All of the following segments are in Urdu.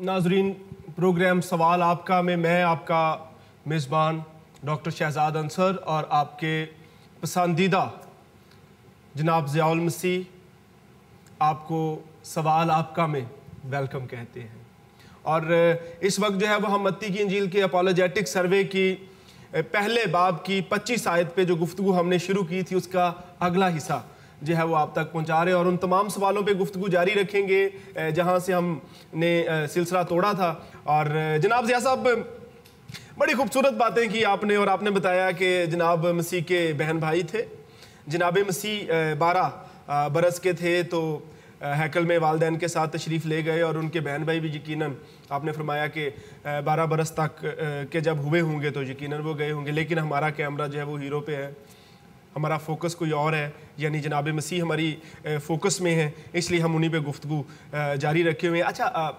ناظرین، پروگرام سوال آپ کا میں آپ کا میزبان ڈاکٹر شہزاد انصر اور آپ کے پسندیدہ جناب ضیاء المسیح آپ کو سوال آپ کا میں ویلکم کہتے ہیں۔ اور اس وقت جو ہے وہ ہم متی کی انجیل کے اپولوجیٹک سروے کی پہلے باب کی 25 آیت پہ جو گفتگو ہم نے شروع کی تھی اس کا اگلا حصہ جو ہے وہ آپ تک پہنچا رہے ہیں، اور ان تمام سوالوں پہ گفتگو جاری رکھیں گے جہاں سے ہم نے سلسلہ توڑا تھا۔ اور جناب ضیاء صاحب، بڑی خوبصورت باتیں کی آپ نے، اور آپ نے بتایا کہ جناب مسیح کے بہن بھائی تھے۔ جناب مسیح 12 برس کے تھے تو ہیکل میں والدین کے ساتھ تشریف لے گئے، اور ان کے بہن بھائی بھی یقیناً آپ نے فرمایا کہ 12 برس تک کے جب ہوئے ہوں گے تو یقیناً وہ گئے ہوں گے، لیکن ہمارا کیمرہ جو ہے وہ ہیرو پہ ہے، ہمارا فوکس کوئی اور ہے، یعنی جناب مسیح ہماری فوکس میں ہے، اس لیے ہم انہی پہ گفتگو جاری رکھے ہوئے ہیں۔ اچھا،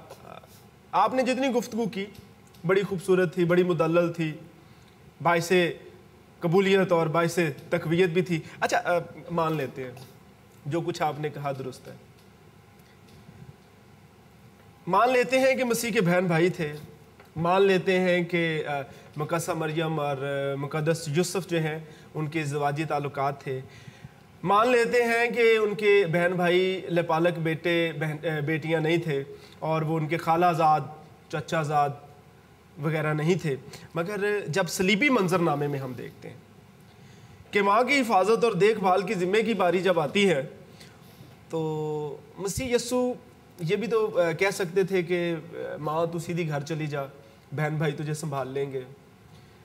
آپ نے جتنی گفتگو کی بڑی خوبصورت تھی، بڑی مدلل تھی، باعث قبولیت اور باعث تقویت بھی تھی۔ اچھا، مان لیتے ہیں جو کچھ آپ نے کہا درست ہے، مان لیتے ہیں کہ مسیح کے بہن بھائی تھے، مان لیتے ہیں کہ مقدسہ مریم اور مقدس یوسف جو ہیں ان کے ازدواجی تعلقات تھے، مان لیتے ہیں کہ ان کے بہن بھائی لپالک بیٹیاں نہیں تھے، اور وہ ان کے خالہ زاد، چچا زاد وغیرہ نہیں تھے، مگر جب صلیبی منظر نامے میں ہم دیکھتے ہیں کہ ماں کی حفاظت اور دیکھ بھال کی ذمہ کی باری جب آتی ہے تو مسیح یسوع یہ بھی تو کہہ سکتے تھے کہ ماں تو سیدھی گھر چلی جا، بہن بھائی تجھے سنبھال لیں گے،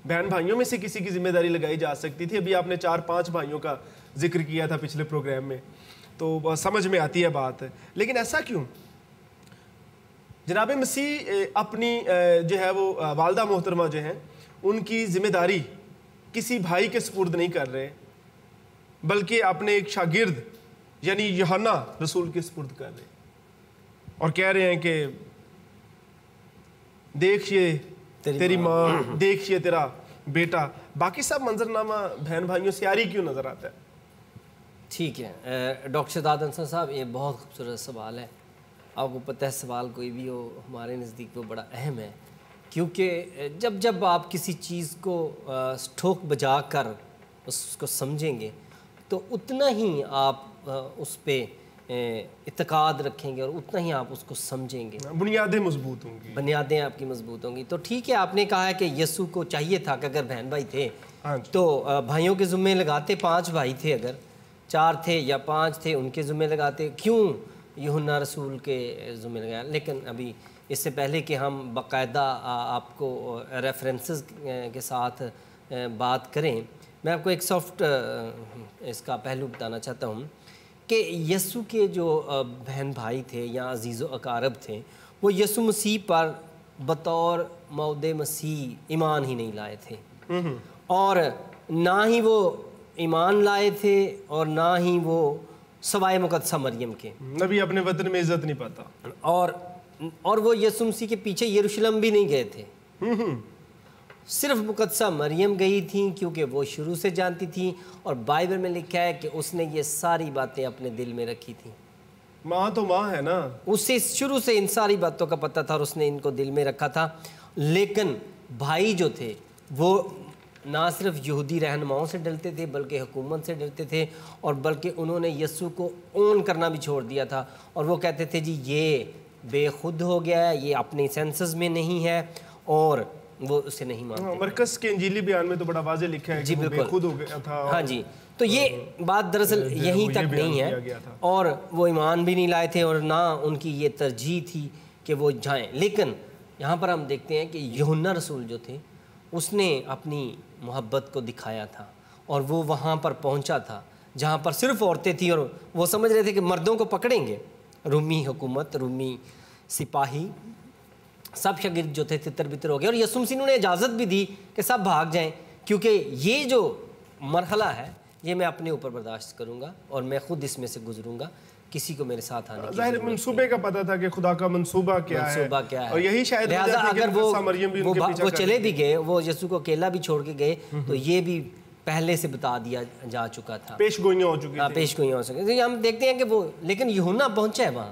بہن بھائیوں میں سے کسی کی ذمہ داری لگائی جا سکتی تھی۔ ابھی آپ نے 4-5 بھائیوں کا ذکر کیا تھا پچھلے پروگرام میں، تو سمجھ میں آتی ہے بات، لیکن ایسا کیوں؟ جناب مسیح اپنی جو ہے وہ والدہ محترمہ جو ہیں ان کی ذمہ داری کسی بھائی کے سپرد نہیں کر رہے، بلکہ اپنے ایک شاگرد یعنی یوحنا رسول کے سپرد کر رہے، اور کہہ رہے ہیں کہ دیکھئے تیری ماں، دیکھئے تیرا بیٹا۔ باقی سب منظرنامہ بہن بھائیوں سے یاری کیوں نظر آتا ہے؟ ٹھیک ہے ڈاکٹر شہزاد انصر صاحب، یہ بہت خوبصورت سوال ہے۔ آپ کو پتہ ہے سوال کوئی بھی ہو ہمارے نزدیک وہ بڑا اہم ہے، کیونکہ جب آپ کسی چیز کو ٹھوک بجا کر اس کو سمجھیں گے تو اتنا ہی آپ اس پہ اعتقاد رکھیں گے اور اتنا ہی آپ اس کو سمجھیں گے، بنیادیں مضبوط ہوں گی، بنیادیں آپ کی مضبوط ہوں گی۔ تو ٹھیک ہے، آپ نے کہا ہے کہ یسوع کو چاہیے تھا کہ اگر بہن بھائی تھے تو بھائیوں کے ذمے لگاتے، 5 بھائی تھے، اگر 4 تھے یا 5 تھے ان کے ذمے لگاتے، کیوں یوحنا رسول کے ذمے لگایا؟ لیکن ابھی اس سے پہلے کہ ہم باقاعدہ آپ کو ریفرنسز کے ساتھ بات کریں، میں آپ کو ایک سافٹ اس کا پہلو بتانا چاہتا ہوں کہ یسوع کے جو بہن بھائی تھے یا عزیز و اقارب تھے، وہ یسوع مسیح پر بطور مولود مسیح ایمان ہی نہیں لائے تھے، اور نہ ہی وہ ایمان لائے تھے اور نہ ہی وہ سوائے مقدسہ مریم کے نبی اپنے وطن میں عزت نہیں پاتا، اور وہ یسوع مسیح کے پیچھے یروشلم بھی نہیں گئے تھے، صرف مقدسہ مریم گئی تھیں کیونکہ وہ شروع سے جانتی تھیں، اور بائبل میں لکھا ہے کہ اس نے یہ ساری باتیں اپنے دل میں رکھی تھیں۔ ماں تو ماں ہے نا، اسے شروع سے ان ساری باتوں کا پتہ تھا اور اس نے ان کو دل میں رکھا تھا۔ لیکن بھائی جو تھے وہ نہ صرف یہودی رہنماؤں سے ڈرتے تھے بلکہ حکومت سے ڈرتے تھے، اور بلکہ انہوں نے یسوع کو اون کرنا بھی چھوڑ دیا تھا، اور وہ کہتے تھے جی یہ بے خود ہو گیا ہے، یہ اپنے سینسز میں نہیں ہے، اور وہ اسے نہیں مانتے۔ مرکز کے انجیلی بیان میں تو بڑا واضح لکھا ہے کہ وہ بے خود ہو گیا تھا۔ ہاں جی، تو یہ بات دراصل یہیں تک نہیں ہے، اور وہ ایمان بھی نہیں لائے تھے اور نہ ان کی یہ ترجیح تھی کہ وہ جائیں۔ لیکن یہاں پر ہم دیکھتے ہیں کہ یوحنا رسول جو تھے اس نے اپنی محبت کو دکھایا تھا، اور وہ وہاں پر پہنچا تھا جہاں پر صرف عورتیں تھیں، اور وہ سمجھ رہے تھے کہ مردوں کو پکڑیں گے، رومی حکومت، رومی سپاہی، سب شاگرد جو تھے تتر بتر ہو گئے، اور یسوع مسیح نے اجازت بھی دی کہ سب بھاگ جائیں، کیونکہ یہ جو مرحلہ ہے یہ میں اپنے اوپر برداشت کروں گا اور میں خود اس میں سے گزروں گا، کسی کو میرے ساتھ آنے کی ظاہر منصوبے کا پتہ تھا کہ خدا کا منصوبہ کیا ہے، اور یہی شاید لہٰذا اگر وہ چلے بھی گئے، وہ یسوع کو اکیلا بھی چھوڑ کے گئے تو یہ بھی پہلے سے بتا دیا جا چکا تھا، پیش گوئیاں ہو چکی تھیں، پیش گوئیاں ہو سکتی۔ ہم دیکھتے ہیں کہ وہ، لیکن یوحنا پہنچا ہے وہاں،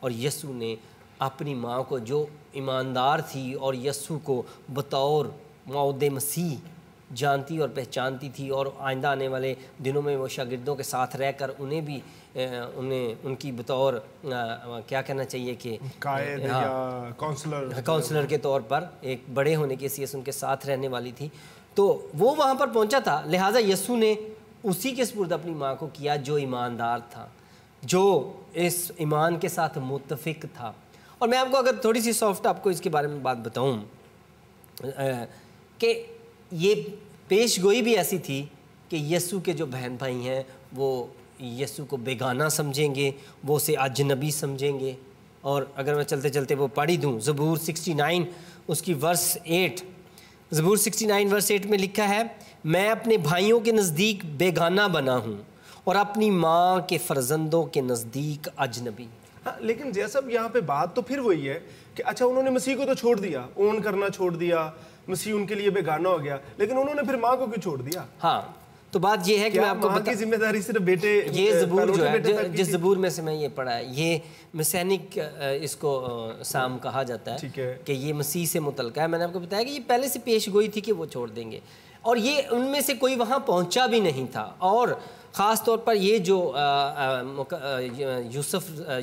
اور یسوع نے اپنی ماں کو جو ایماندار تھی اور یسوع کو بطور موعود مسیح جانتی اور پہچانتی تھی اور آئندہ آنے والے دنوں میں وہ شاگردوں کے ساتھ رہ کر انہیں بھی ان کی بطور کیا کہنا چاہیے کہ قائد یا کونسلر کے طور پر ایک بڑے ہونے کی حیثیت ان کے ساتھ رہنے والی تھی، تو وہ وہاں پر پہنچا تھا. لہٰذا یسوع نے اسی کے سپرد اپنی ماں کو کیا جو ایماندار تھا، جو اس ایمان کے ساتھ متفق تھا. اور میں آپ کو اگر تھوڑی سی سافٹ آپ کو اس کے بارے میں بات بتاؤں کہ یہ پیش گوئی بھی ایسی تھی کہ یسوع کے جو بہن بھائی ہیں وہ یسوع کو بیگانہ سمجھیں گے، وہ اسے اجنبی سمجھیں گے. اور اگر میں چلتے چلتے وہ پڑھ ہی دوں، زبور 69 اس کی ورس 8، زبور 69 ورس 8 میں لکھا ہے، میں اپنے بھائیوں کے نزدیک بیگانہ بنا ہوں اور اپنی ماں کے فرزندوں کے نزدیک اجنبی. ہاں، لیکن جیسا یہاں پہ بات تو پھر وہی ہے کہ اچھا انہوں نے مسیح کو تو چھوڑ دیا، اون کرنا چھوڑ دیا، مسیح ان کے لیے بیگانہ ہو گیا، لیکن انہوں نے پھر ماں کو کیوں چھوڑ دیا؟ ہاں، تو بات یہ ہے کہ میں آپ کو ماں کی ذمہ داری صرف بیٹے، یہ زبور جو ہے جس زبور میں سے میں یہ پڑھا ہے، یہ مسینک اس کو سام کہا جاتا ہے کہ یہ مسیح سے متعلقہ ہے. میں نے آپ کو بتایا کہ یہ پہلے سے پیش گوئی تھی کہ وہ چھوڑ دیں گے، اور یہ ان میں سے کوئی وہاں پہنچا بھی نہیں تھا. اور خاص طور پر یہ جو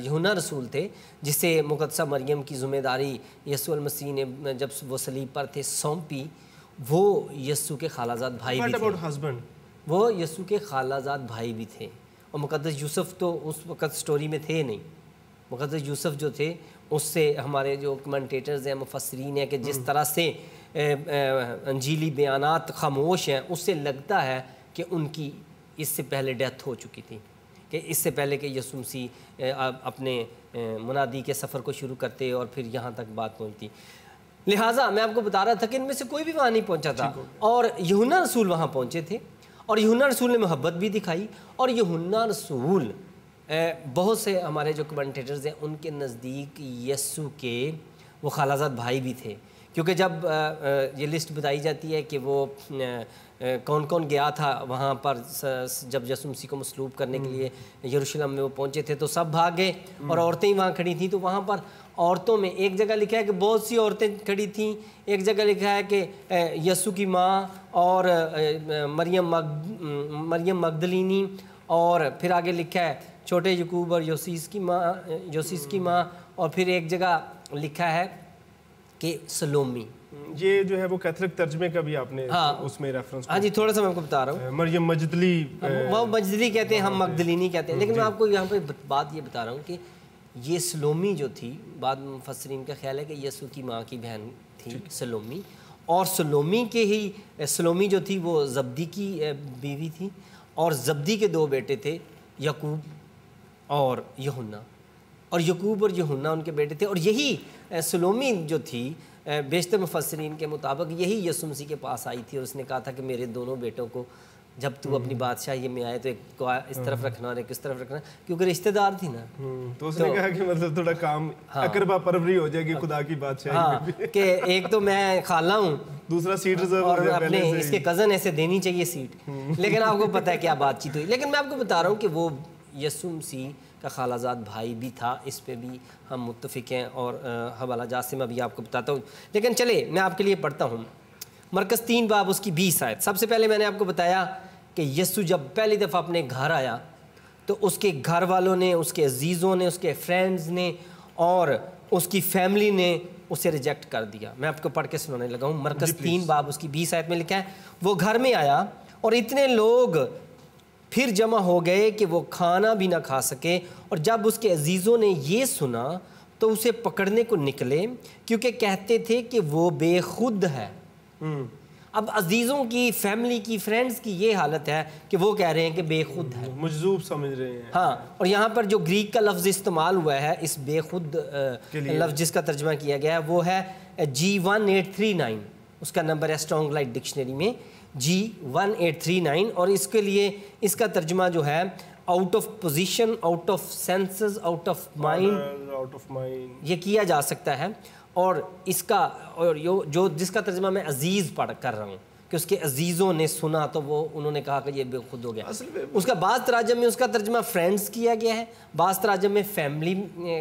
یوحنا رسول تھے جس سے مقدسہ مریم کی ذمہ داری یسوع المسیح نے جب وہ صلیب پر تھے سونپی، وہ یسوع کے خالہ زاد بھائی بھی تھے، وہ یسوع کے خالہ زاد بھائی بھی تھے. اور مقدس یوسف تو اس وقت سٹوری میں تھے نہیں. مقدس یوسف جو تھے اس سے ہمارے جو کمنٹیٹرز ہیں، مفسرین ہیں، کہ جس طرح سے انجیلی بیانات خاموش ہیں، اس سے لگتا ہے کہ ان کی اس سے پہلے ڈیتھ ہو چکی تھی، کہ اس سے پہلے کہ یسوع مسیح اپنے منادی کے سفر کو شروع کرتے اور پھر یہاں تک بات پہنچتی. لہٰذا میں آپ کو بتا رہا تھا کہ ان میں سے کوئی بھی وہاں نہیں پہنچا تھا، اور یوحنا رسول وہاں پہنچے تھے، اور یوحنا رسول نے محبت بھی دکھائی. اور یوحنا رسول بہت سے ہمارے جو کمنٹیٹرز ہیں ان کے نزدیک یسوع کے وہ خالہ زاد بھائی بھی تھے، کیونکہ جب یہ لسٹ بتائی جاتی ہے کہ وہ کون کون گیا تھا وہاں پر جب یسوع مسیح کو مصلوب کرنے کے لیے یروشلم میں وہ پہنچے تھے، تو سب بھاگ گئے اور عورتیں ہی وہاں کھڑی تھیں. تو وہاں پر عورتوں میں ایک جگہ لکھا ہے کہ بہت سی عورتیں کھڑی تھیں، ایک جگہ لکھا ہے کہ یسوع کی ماں اور مریم مگدلینی، اور پھر آگے لکھا ہے چھوٹے یعقوب اور یوسیس کی ماں، اور پھر ایک جگہ لکھا ہے کہ سلومی. یہ جو ہے وہ کیتھولک ترجمے کا بھی آپ نے اس میں ریفرنس. ہاں جی، تھوڑا سا میں آپ کو بتا رہا ہوں. مریم مجدلی، وہ مجدلی کہتے ہیں، ہم مگدلینی کہتے ہیں، لیکن میں آپ کو یہاں پہ بات یہ بتا رہا ہوں کہ یہ سلومی جو تھی، بعد مفسرین کا خیال ہے کہ یسوع کی ماں کی بہن تھی سلومی، اور سلومی کے ہی سلومی جو تھی وہ زبدی کی بیوی تھی، اور زبدی کے دو بیٹے تھے، یعقوب اور یوحنا، اور یعقوب اور یوحنا ان کے بیٹے تھے. اور یہی سلومی جو تھی بیشتر مفسرین کے مطابق یہی یسوع مسیح کے پاس آئی تھی، اور اس نے کہا تھا کہ میرے دونوں بیٹوں کو جب تو اپنی بادشاہی میں آئے تو ایک کو اس طرف رکھنا اور ایک اس طرف رکھنا، کیونکہ رشتہ دار تھی نا. تو اس نے کہا کہ مطلب تھوڑا کام اقربا پروری ہو جائے گی خدا کی بادشاہی میں، کہ ایک تو میں خالہ ہوں، دوسرا سیٹ ریزرو اور اپنے اس کے کزن ایسے دینی چاہیے سیٹ. لیکن آپ کو پتہ ہے کیا بات چیت ہوئی. لیکن میں آپ کو بتا رہا ہوں کہ وہ یسوع مسیح کا خالہ زاد بھائی بھی تھا، اس پہ بھی ہم متفق ہیں، اور حوالہ جات سے میں بھی آپ کو بتاتا ہوں. لیکن چلے میں آپ کے لیے پڑھتا ہوں مرکز 3 باب اس کی 20 آیت. سب سے پہلے میں نے آپ کو بتایا کہ یسوع جب پہلی دفعہ اپنے گھر آیا تو اس کے گھر والوں نے، اس کے عزیزوں نے، اس کے فرینڈز نے اور اس کی فیملی نے اسے ریجیکٹ کر دیا. میں آپ کو پڑھ کے سنانے لگا ہوں. مرکز 3 باب اس کی 20 آیت میں لکھا ہے، وہ گھر میں آیا اور اتنے لوگ پھر جمع ہو گئے کہ وہ کھانا بھی نہ کھا سکے، اور جب اس کے عزیزوں نے یہ سنا تو اسے پکڑنے کو نکلے، کیونکہ کہتے تھے کہ وہ بے خود ہے. اب عزیزوں کی، فیملی کی، فرینڈز کی یہ حالت ہے کہ وہ کہہ رہے ہیں کہ بے خود ہے، مجذوب سمجھ رہے ہیں. ہاں، اور یہاں پر جو گریک کا لفظ استعمال ہوا ہے اس بے خود لفظ جس کا ترجمہ کیا گیا ہے وہ ہے G1839، اس کا نمبر ہے اسٹرانگ لائٹ ڈکشنری میں G1839، اور اس کے لیے اس کا ترجمہ جو ہے out of position, out of senses, out of mind, یہ کیا جا سکتا ہے. اور اس کا اور جو جس کا ترجمہ میں عزیز پڑھ کر رہا ہوں، کہ اس کے عزیزوں نے سنا تو وہ انہوں نے کہا کہ یہ بے خود ہو گیا. اس کا بعض تراجم میں اس کا ترجمہ فرینڈز کیا گیا ہے, بعض تراجم میں فیملی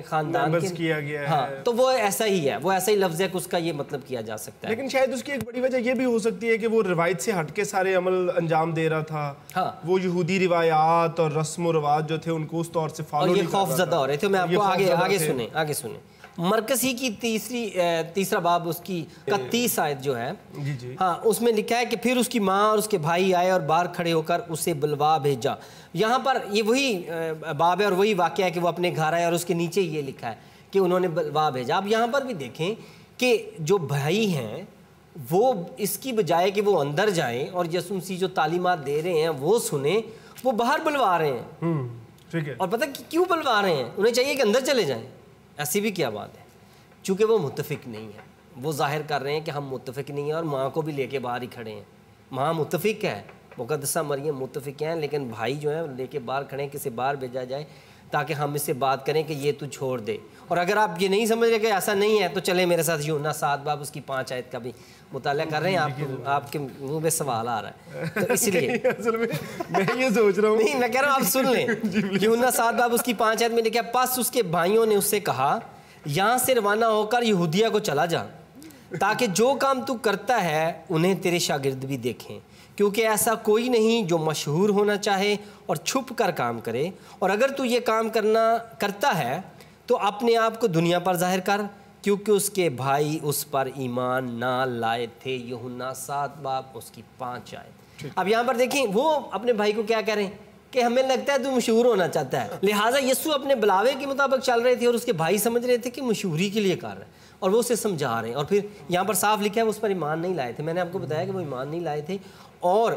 خاندان کے کیا گیا ہے. ہاں تو وہ ایسا ہی ہے, وہ ایسا ہی لفظ ہے کہ اس کا یہ مطلب کیا جا سکتا ہے. لیکن شاید اس کی ایک بڑی وجہ یہ بھی ہو سکتی ہے کہ وہ روایت سے ہٹ کے سارے عمل انجام دے رہا تھا. ہاں وہ یہودی روایات اور رسم و رواج جو تھے ان کو اس طور سے فالو نہیں کر رہا تھا. اور یہ خوف زدہ ہو رہے تھے. میں آپ کو آگے سنیں. مرکز ہی کی تیسرا باب اس کی 31 آیت جو ہے, ہاں اس میں لکھا ہے کہ پھر اس کی ماں اور اس کے بھائی آئے اور باہر کھڑے ہو کر اسے بلوا بھیجا. یہاں پر یہ وہی باب ہے اور وہی واقعہ ہے کہ وہ اپنے گھر آئے, اور اس کے نیچے یہ لکھا ہے کہ انہوں نے بلوا بھیجا. اب یہاں پر بھی دیکھیں کہ جو بھائی ہیں وہ اس کی بجائے کہ وہ اندر جائیں اور یسوع مسیح جو تعلیمات دے رہے ہیں وہ سنیں, وہ باہر بلوا رہے ہیں. اور پتہ کیوں بلوا رہے ہیں؟ انہیں چاہیے کہ اندر چلے جائیں. ایسی بھی کیا بات ہے, چونکہ وہ متفق نہیں ہے. وہ ظاہر کر رہے ہیں کہ ہم متفق نہیں ہیں, اور ماں کو بھی لے کے باہر ہی کھڑے ہیں. ماں متفق ہے, مقدسہ مریم متفق ہیں, لیکن بھائی جو ہیں لے کے باہر کھڑے ہیں, کسی باہر بھیجا جائے تاکہ ہم اس سے بات کریں کہ یہ تو چھوڑ دے. اور اگر آپ یہ نہیں سمجھ رہے کہ ایسا نہیں ہے تو چلیں میرے ساتھ یوحنا 7 باب اس کی 5 آیت کا بھی مطالعہ کر رہے ہیں. آپ کے منہ میں سوال آ رہا ہے تو اس لیے میں یہ سوچ رہا ہوں, نہیں میں کہہ رہا ہوں آپ سن لیں. یوحنا 7 باب اس کی 5 آیت میں لکھا ہے, پس اس کے بھائیوں نے اس سے کہا یہاں سے روانہ ہو کر یہودیہ کو چلا جا, تاکہ جو کام تو کرتا ہے انہیں تیرے شاگرد بھی دیکھیں, کیونکہ ایسا کوئی نہیں جو مشہور ہونا چاہے اور چھپ کر کام کرے. اور اگر تو یہ کام کرتا ہے تو اپنے آپ کو دنیا پر ظاہر کر, کیونکہ اس کے بھائی اس پر ایمان نہ لائے تھے. یوحنا 7 باب اس کی 5 آیت. اب یہاں پر دیکھیں وہ اپنے بھائی کو کیا کہہ رہے ہیں کہ ہمیں لگتا ہے تو مشہور ہونا چاہتا ہے. لہٰذا یسوع اپنے بلاوے کے مطابق چل رہے تھے, اور اس کے بھائی سمجھ رہے تھے کہ مشہوری کے لیے کر رہے ہیں, اور وہ اسے سمجھا رہے ہیں. اور پھر یہاں پر صاف لکھا ہے وہ اس پر ایمان نہیں لائے تھے. میں نے آپ کو بتایا کہ وہ ایمان نہیں لائے تھے, اور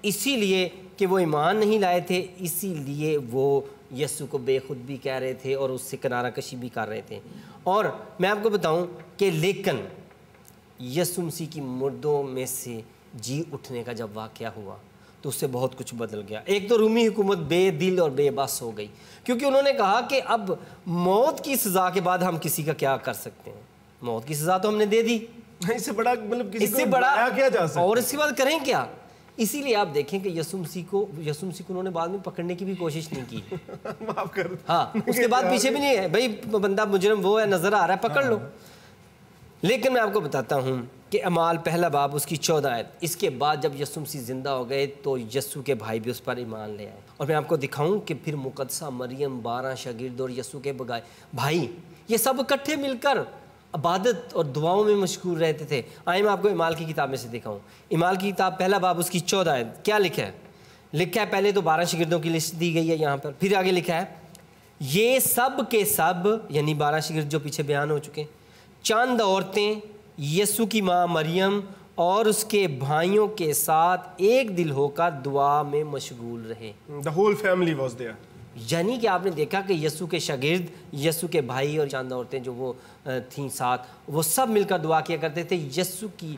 اسی لیے کہ وہ ایمان نہیں لائے تھے اسی لیے وہ یسوع کو بے خود بھی کہہ رہے تھے اور اس سے کنارہ کشی بھی کر رہے تھے. اور میں آپ کو بتاؤں کہ لیکن یسوع مسیح کی مردوں میں سے جی اٹھنے کا جب واقعہ ہوا تو اس سے بہت کچھ بدل گیا. ایک تو رومی حکومت بے دل اور بے بس ہو گئی, کیونکہ انہوں نے کہا کہ اب موت کی سزا کے بعد ہم کسی کا کیا کر سکتے ہیں. موت کی سزا تو ہم نے دے دی, اس سے بڑا مطلب کسی اس سے بڑا کیا جا سکتا, اور اس کے بعد کریں کیا. اسی لیے آپ دیکھیں کہ یسوع مسیح کو انہوں نے بعد میں پکڑنے کی بھی کوشش نہیں کی. معاف کر, ہاں اس کے بعد پیچھے بھی نہیں ہے, بھائی بندہ مجرم وہ ہے, نظر آ رہا ہے, پکڑ لو. لیکن میں آپ کو بتاتا ہوں کہ اعمال 1 باب اس کی 14 آیت, اس کے بعد جب یسوع مسیح زندہ ہو گئے تو یسوع کے بھائی بھی اس پر ایمان لے آئے. اور میں آپ کو دکھاؤں کہ پھر مقدسہ مریم, 12 شاگرد اور یسوع کے بھائی یہ سب اکٹھے مل کر عبادت اور دعاؤں میں مشغول رہتے تھے. آئیں میں آپ کو اعمال کی کتاب میں سے دکھاؤں. اعمال کی کتاب 1 باب اس کی 14 آیت کیا لکھا ہے پہلے تو 12 شاگردوں کی لسٹ دی گئی ہے یہاں پر, پھر آگے لکھا ہے یہ سب کے سب یعنی 12 شاگرد جو پیچھے بیان ہو چکے, چند عورتیں یسوع کی ماں مریم اور اس کے بھائیوں کے ساتھ ایک دل ہو کر دعا میں مشغول رہے. The whole family was there. یعنی کہ آپ نے دیکھا کہ یسوع کے شاگرد, یسوع کے بھائی اور چند عورتیں جو وہ تھیں ساتھ, وہ سب مل کر دعا کیا کرتے تھے. یسوع کی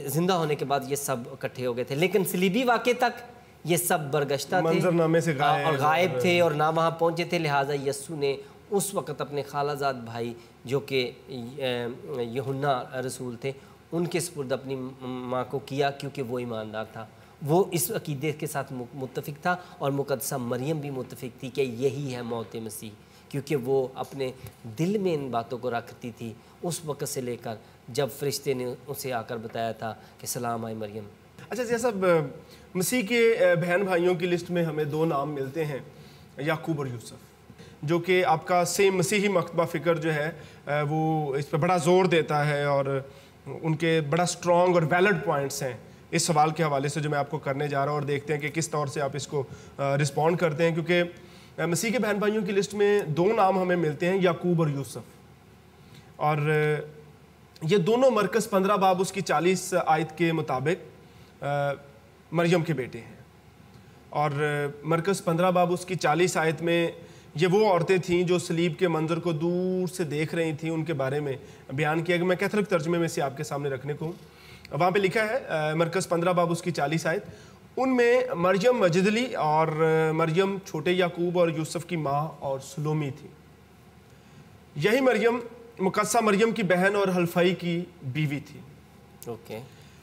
زندہ ہونے کے بعد یہ سب اکٹھے ہو گئے تھے, لیکن صلیبی واقعے تک یہ سب برگشتہ تھے, منظرنامے سے اور غائب تھے اور نہ وہاں پہنچے تھے. لہٰذا یسوع نے اس وقت اپنے خالہ زاد بھائی جو کہ یوحنا رسول تھے ان کے سپرد اپنی ماں کو کیا, کیونکہ وہ ایماندار تھا, وہ اس عقیدے کے ساتھ متفق تھا. اور مقدسہ مریم بھی متفق تھی کہ یہی ہے موت مسیح, کیونکہ وہ اپنے دل میں ان باتوں کو رکھتی تھی اس وقت سے لے کر جب فرشتے نے اسے آ کر بتایا تھا کہ سلام آئے مریم. اچھا, جیسا مسیح کے بہن بھائیوں کی لسٹ میں ہمیں 2 نام ملتے ہیں, یعقوب اور یوسف, جو کہ آپ کا سیم مسیحی مکتبہ فکر جو ہے وہ اس پہ بڑا زور دیتا ہے, اور ان کے بڑا سٹرونگ اور ویلڈ پوائنٹس ہیں اس سوال کے حوالے سے جو میں آپ کو کرنے جا رہا ہوں, اور دیکھتے ہیں کہ کس طور سے آپ اس کو رسپونڈ کرتے ہیں. کیونکہ مسیح کے بہن بھائیوں کی لسٹ میں 2 نام ہمیں ملتے ہیں, یعقوب اور یوسف, اور یہ دونوں مرکز 15 باب اس کی 40 آیت کے مطابق مریم کے بیٹے ہیں. اور مرکز 15 باب اس کی 40 آیت میں یہ وہ عورتیں تھیں جو صلیب کے منظر کو دور سے دیکھ رہی تھیں, ان کے بارے میں بیان کیا کہ میں کیتھولک ترجمے میں سے آپ کے سامنے رکھنے کو ہوں. وہاں پہ لکھا ہے مرکز 15 باب اس کی 40 آیت, ان میں مریم مجدلی اور مریم چھوٹے یعقوب اور یوسف کی ماں اور سلومی تھی. یہی مریم مقدسہ مریم کی بہن اور حلفائی کی بیوی تھی.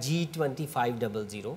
G2500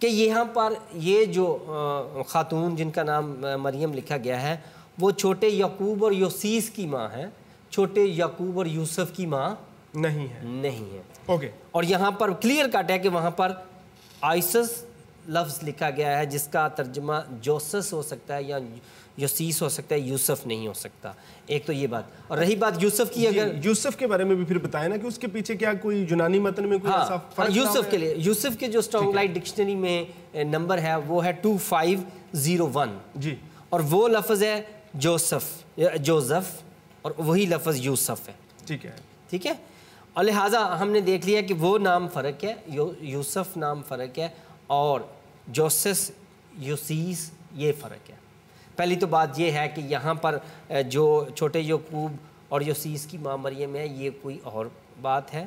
کہ یہاں پر یہ جو خاتون جن کا نام مریم لکھا گیا ہے وہ چھوٹے یعقوب اور یوسیس کی ماں ہے، چھوٹے یعقوب اور یوسف کی ماں نہیں ہے۔ اوکے، اور یہاں پر کلیئر کٹ ہے کہ وہاں پر آئسس لفظ لکھا گیا ہے جس کا ترجمہ جوسس ہو سکتا ہے یا یوسیس ہو سکتا ہے، یوسف نہیں ہو سکتا۔ ایک تو یہ بات، اور رہی بات یوسف کی، اگر یوسف کے بارے میں بھی پھر بتائیں نا کہ اس کے پیچھے کیا کوئی یونانی متن میں کوئی ایسا فرق؟ یوسف کے لیے، یوسف کے جو اسٹرانگ لائٹ ڈکشنری میں نمبر ہے وہ ہے 2501 جی، اور وہ لفظ ہے جوزف اور وہی لفظ یوسف ہے، ٹھیک ہے۔ اور لہٰذا ہم نے دیکھ لیا کہ وہ نام فرق ہے، یوسف نام فرق ہے اور جوسس یوسیس یہ فرق ہے۔ پہلی تو بات یہ ہے کہ یہاں پر جو چھوٹے یعقوب اور یوسیس کی ماں مریم ہے یہ کوئی اور بات ہے،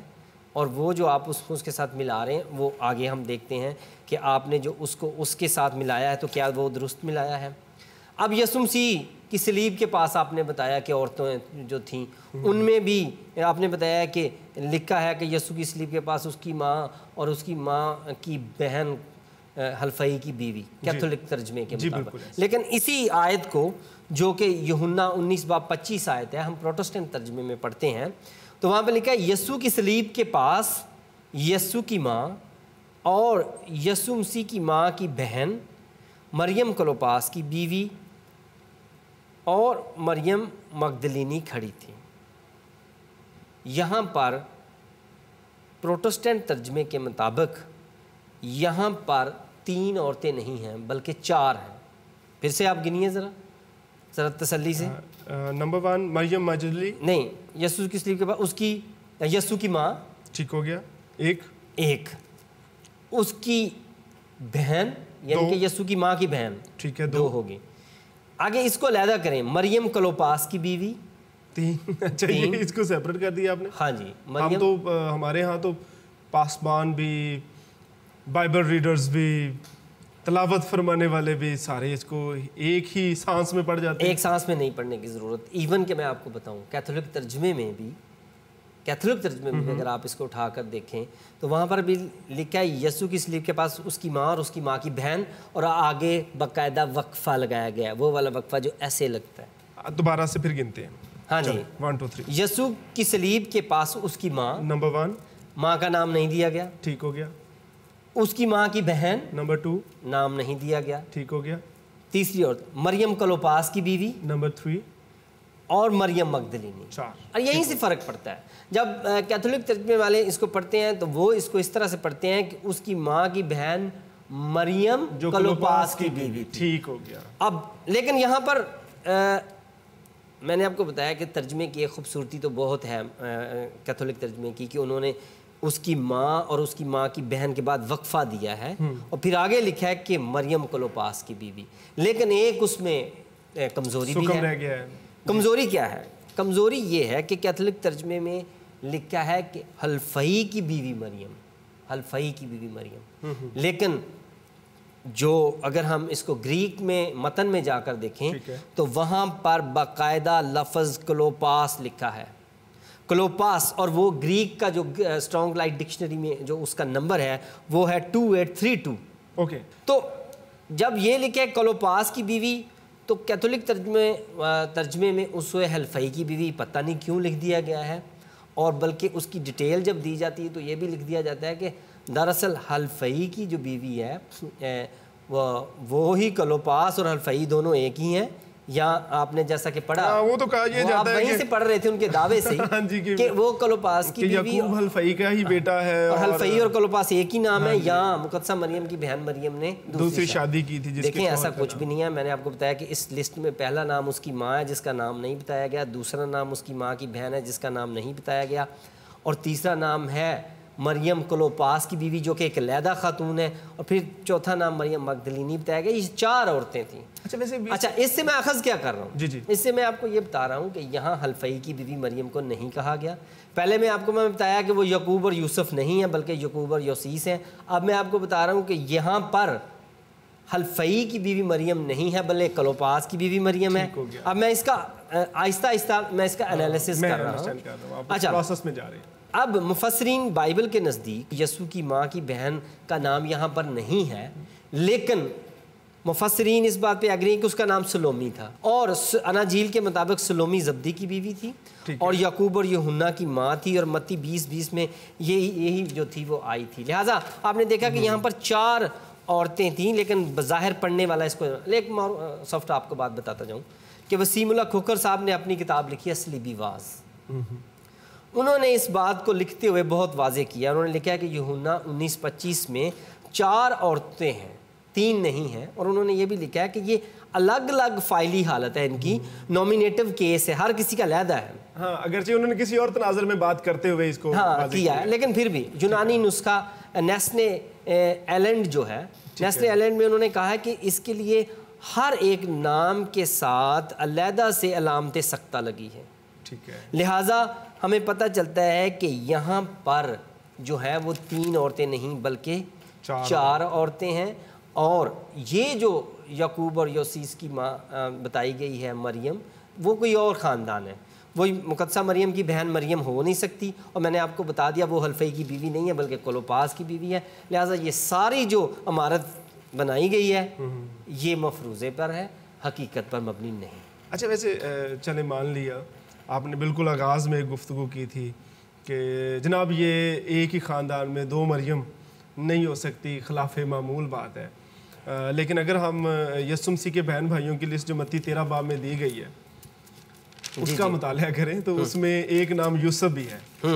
اور وہ جو آپ اس کے ساتھ ملا رہے ہیں وہ آگے ہم دیکھتے ہیں کہ آپ نے جو اس کو اس کے ساتھ ملایا ہے تو کیا وہ درست ملایا ہے۔ اب یسوع مسیح کی صلیب کے پاس آپ نے بتایا کہ عورتیں جو تھیں ان میں بھی آپ نے بتایا کہ لکھا ہے کہ یسوع کی صلیب کے پاس اس کی ماں اور اس کی ماں کی بہن حلفئی کی بیوی، کیتھولک ترجمے کے مطابق۔ لیکن اسی آیت کو جو کہ یوحنا 19:25 آیت ہے، ہم پروٹسٹنٹ ترجمے میں پڑھتے ہیں تو وہاں پہ لکھا ہے یسوع کی صلیب کے پاس یسوع کی ماں اور یسوع مسیح کی ماں کی بہن مریم کلوپاس کی بیوی اور مریم مگدلینی کھڑی تھی۔ یہاں پر پروٹسٹنٹ ترجمے کے مطابق یہاں پر 3 عورتیں نہیں ہیں بلکہ 4 ہیں۔ پھر سے آپ گنیے ذرا تسلی سے۔ نمبر 1 مریم مجدلی، نہیں، یسوع کی صلیب کے بعد اس کی یسوع کی ماں، ٹھیک ہو گیا، ایک اس کی بہن یعنی کہ یسوع کی ماں کی بہن، ٹھیک ہے، 2 ہوگی۔ آگے اس کو علیحدہ کریں، مریم کلوپاس کی بیوی، 3۔ اچھا، یہ اس کو سیپریٹ کر دیا آپ نے؟ ہاں جی، ہم تو ہمارے ہاں تو پاسبان بھی، بائبل ریڈرز بھی، تلاوت فرمانے والے بھی سارے اس کو ایک ہی سانس میں پڑھ جاتے ہیں۔ ایک سانس میں نہیں پڑھنے کی ضرورت، ایون کہ میں آپ کو بتاؤں کیتھولک ترجمے میں بھی اگر آپ اس کو اٹھا کر دیکھیں تو وہاں پر بھی لکھا ہے یسوع کی صلیب کے پاس اس کی ماں اور اس کی ماں کی بہن، اور آگے باقاعدہ وقفہ لگایا گیا ہے، وہ والا وقفہ جو ایسے لگتا ہے۔ دوبارہ سے پھر گنتے ہیں۔ ہاں جی، 1 2 3۔ یسوع کی صلیب کے پاس اس کی ماں، نمبر 1 ماں کا نام نہیں دیا گیا، ٹھیک ہو گیا۔ اس کی ماں کی بہن، نمبر 2 نام نہیں دیا گیا، ٹھیک ہو گیا۔ تیسری عورت مریم کلوپاس کی بیوی، نمبر 3 اور مریم مگدلینی، 4۔ اور یہیں سے فرق پڑتا ہے۔ جب کیتھولک ترجمے والے اس کو پڑھتے ہیں تو وہ اس کو اس طرح سے پڑھتے ہیں کہ اس کی ماں کی بہن مریم جو کلوپاس کی بیوی، ٹھیک ہو گیا۔ اب لیکن یہاں پر میں نے آپ کو بتایا کہ ترجمے کی ایک خوبصورتی تو بہت ہے کیتھولک ترجمے کی، کہ انہوں نے اس کی ماں اور اس کی ماں کی بہن کے بعد وقفہ دیا ہے اور پھر آگے لکھا ہے کہ مریم کلوپاس کی بیوی، لیکن ایک اس میں کمزوری بھی ہے۔ کمزوری کیا ہے؟ کمزوری یہ ہے کہ کیتھولک ترجمے میں لکھا ہے کہ حلفئی کی بیوی مریم، حلفئی کی بیوی مریم، لیکن جو اگر ہم اس کو گریک میں متن میں جا کر دیکھیں تو وہاں پر باقاعدہ لفظ کلوپاس لکھا ہے، کلوپاس، اور وہ گریک کا جو اسٹرانگ لائٹ ڈکشنری میں جو اس کا نمبر ہے وہ ہے 2832۔ اوکے، تو جب یہ لکھے کلوپاس کی بیوی تو کیتھولک ترجمے میں اسوہ حلفئی کی بیوی پتہ نہیں کیوں لکھ دیا گیا ہے، اور بلکہ اس کی ڈیٹیل جب دی جاتی ہے تو یہ بھی لکھ دیا جاتا ہے کہ دراصل حلفئی کی جو بیوی ہے وہ ہی کلوپاس اور حلفئی دونوں ایک ہی ہیں، یا آپ نے جیسا کہ پڑھا وہ تو کہا یہ جاتا ہے وہیں سے پڑھ رہے تھے ان کے دعوے سے کہ وہ کلوپاس کی بیوی یعقوب حلفئی کا ہی بیٹا ہے، اور حلفئی اور کلوپاس ایک ہی نام ہے، یا مقدسہ مریم کی بہن مریم نے دوسری شادی کی تھی۔ دیکھیں ایسا کچھ بھی نہیں ہے، میں نے آپ کو بتایا کہ اس لسٹ میں پہلا نام اس کی ماں ہے جس کا نام نہیں بتایا گیا، دوسرا نام اس کی ماں کی بہن ہے جس کا نام نہیں بتایا گیا، اور تیسرا نام ہے مریم کلوپاس کی بیوی جو کہ ایک علیحدہ خاتون ہے، اور پھر چوتھا نام مریم مگدلینی بتایا گیا۔ یہ 4 عورتیں تھیں۔ اچھا، اس سے میں اخذ کیا کر رہا ہوں؟ اس سے میں آپ کو یہ بتا رہا ہوں کہ یہاں حلفئی کی بیوی مریم کو نہیں کہا گیا۔ پہلے میں آپ کو بتایا کہ وہ یعقوب اور یوسف نہیں ہیں بلکہ یعقوب اور یوسیس ہیں۔ اب میں آپ کو بتا رہا ہوں کہ یہاں پر ہلفئی کی بیوی مریم نہیں ہے بلکہ کلوپاس کی بیوی مریم ہے. اب میں اس کا آہستہ آہستہ میں اس کا انالیسس کر رہا ہوں. اچھا پروسیس میں جا رہے ہیں. اب مفسرین بائبل کے نزدیک یسوع کی ماں کی بہن کا نام یہاں پر نہیں ہے، لیکن مفسرین اس بات پہ اگری ہیں کہ اس کا نام سلومی تھا، اور اناجیل کے مطابق سلومی زبدی کی بیوی تھی اور یعقوب اور یوحنا کی ماں تھی، اور متی 20:20 میں یہی جو تھی وہ آئی تھی. لہٰذا آپ نے دیکھا کہ یہاں پر 4 عورتیں تھیں، لیکن بظاہر پڑھنے والا اس کو ایک سافٹ آپ کو بات بتاتا جاؤں کہ وسیم اللہ کھوکر صاحب نے اپنی کتاب لکھی ہے صلیبی واز. انہوں نے اس بات کو لکھتے ہوئے بہت واضح کیا. انہوں نے لکھا ہے کہ یوحنا 19:25 میں 4 عورتیں ہیں، 3 نہیں ہیں، اور انہوں نے یہ بھی لکھا ہے کہ یہ الگ الگ فائلی حالت ہے، ان کی نومینیٹو کیس ہے، ہر کسی کا علیحدہ ہے. ہاں اگرچہ انہوں نے کسی اور تناظر میں بات کرتے ہوئے اس کو کیا ہے، لیکن پھر بھی یونانی نسخہ نیسنے ایلینڈ جو ہے، نیسنے ایلینڈ میں انہوں نے کہا ہے کہ اس کے لیے ہر ایک نام کے ساتھ علیحدہ سے علامت سکتہ لگی ہے. لہٰذا ہمیں پتہ چلتا ہے کہ یہاں پر جو ہے وہ 3 عورتیں نہیں بلکہ 4 عورتیں ہیں، اور یہ جو یعقوب اور یوسیس کی ماں بتائی گئی ہے مریم، وہ کوئی اور خاندان ہے، وہ مقدسہ مریم کی بہن مریم ہو نہیں سکتی. اور میں نے آپ کو بتا دیا وہ حلفئی کی بیوی نہیں ہے بلکہ کلوپاس کی بیوی ہے. لہٰذا یہ ساری جو عمارت بنائی گئی ہے یہ مفروضے پر ہے، حقیقت پر مبنی نہیں. اچھا ویسے چلے مان لیا آپ نے بالکل آغاز میں گفتگو کی تھی کہ جناب یہ ایک ہی خاندان میں 2 مریم نہیں ہو سکتی، خلاف معمول بات ہے. لیکن اگر ہم یسوع مسیح کے بہن بھائیوں کی لسٹ جو متی 13 باب میں دی گئی ہے اس کا مطالعہ کریں تو اس میں ایک نام یوسف بھی ہے.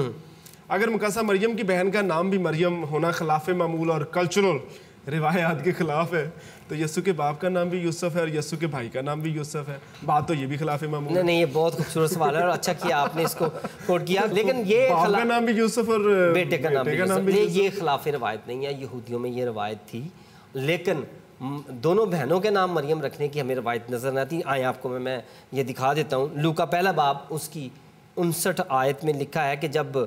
اگر مقدسہ مریم کی بہن کا نام بھی مریم ہونا خلاف معمول اور کلچرل روایات کے خلاف ہے تو یسوع کے باپ کا نام بھی یوسف ہے اور یسوع کے بھائی کا نام بھی یوسف ہے. بات تو یہ بھی خلاف معمول ہے. نہیں یہ بہت خوبصورت سوال ہے اور اچھا کیا آپ نے اس کو کوٹ کیا. لیکن یہ باپ کا نام بھی یوسف اور بیٹے کا نام بھی یوسف. یہ خلاف روایت نہیں ہے، یہودیوں میں یہ روایت تھی، لیکن دونوں بہنوں کے نام مریم رکھنے کی ہمیں روایت نظر نہ آتی. آئیں آپ کو میں یہ دکھا دیتا ہوں. لوکا 1 باب اس کی 59 آیت میں لکھا ہے کہ جب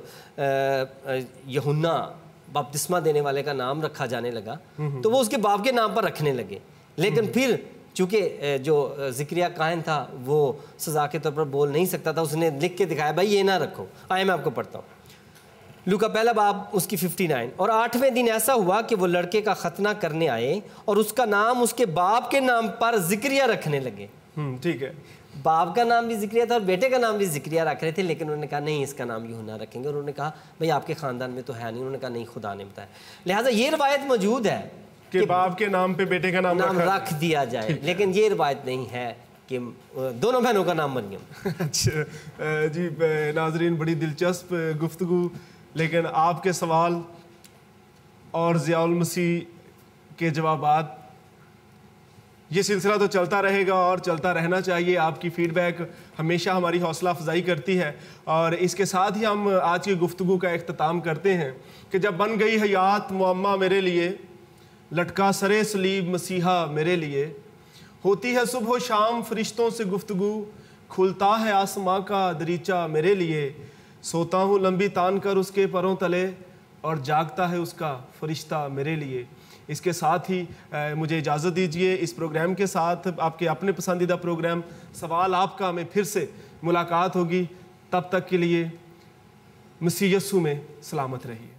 یوحنا بپتسمہ دینے والے کا نام رکھا جانے لگا تو وہ اس کے باپ کے نام پر رکھنے لگے، لیکن پھر چونکہ جو زکریہ کاہن تھا وہ سزا کے طور پر بول نہیں سکتا تھا، اس نے لکھ کے دکھایا بھائی یہ نہ رکھو. آئے میں آپ کو پڑھتا ہوں. لوکا 1 باب اس کی 59. اور 8ویں دن ایسا ہوا کہ وہ لڑکے کا ختنہ کرنے آئے اور اس کا نام اس کے باپ کے نام پر زکریہ رکھنے لگے. ٹھیک ہے، باپ کا نام بھی زکریا تھا اور بیٹے کا نام بھی زکریا رکھ رہے تھے، لیکن انہوں نے کہا نہیں اس کا نام یوحنا رکھیں گے. اور انہوں نے کہا بھئی آپ کے خاندان میں تو ہے نہیں. انہوں نے کہا نہیں خدا نے بتایا. لہٰذا یہ روایت موجود ہے کہ باپ کے نام پہ بیٹے کا نام رکھ دیا جائے، لیکن یہ روایت نہیں ہے کہ دونوں بہنوں کا نام مریم. اچھا جی ناظرین، بڑی دلچسپ گفتگو، لیکن آپ کے سوال اور ضیاء المسیح کے جوابات، یہ سلسلہ تو چلتا رہے گا اور چلتا رہنا چاہیے. آپ کی فیڈ بیک ہمیشہ ہماری حوصلہ افزائی کرتی ہے. اور اس کے ساتھ ہی ہم آج کی گفتگو کا اختتام کرتے ہیں کہ جب بن گئی حیات معمہ میرے لیے، لٹکا سرے صلیب مسیحا میرے لیے، ہوتی ہے صبح و شام فرشتوں سے گفتگو، کھلتا ہے آسماں کا دریچہ میرے لیے، سوتا ہوں لمبی تان کر اس کے پروں تلے اور جاگتا ہے اس کا فرشتہ میرے لیے. اس کے ساتھ ہی مجھے اجازت دیجیے. اس پروگرام کے ساتھ آپ کے اپنے پسندیدہ پروگرام سوال آپ کا میں پھر سے ملاقات ہوگی. تب تک کے لیے مسیح یسوع میں سلامت رہیے.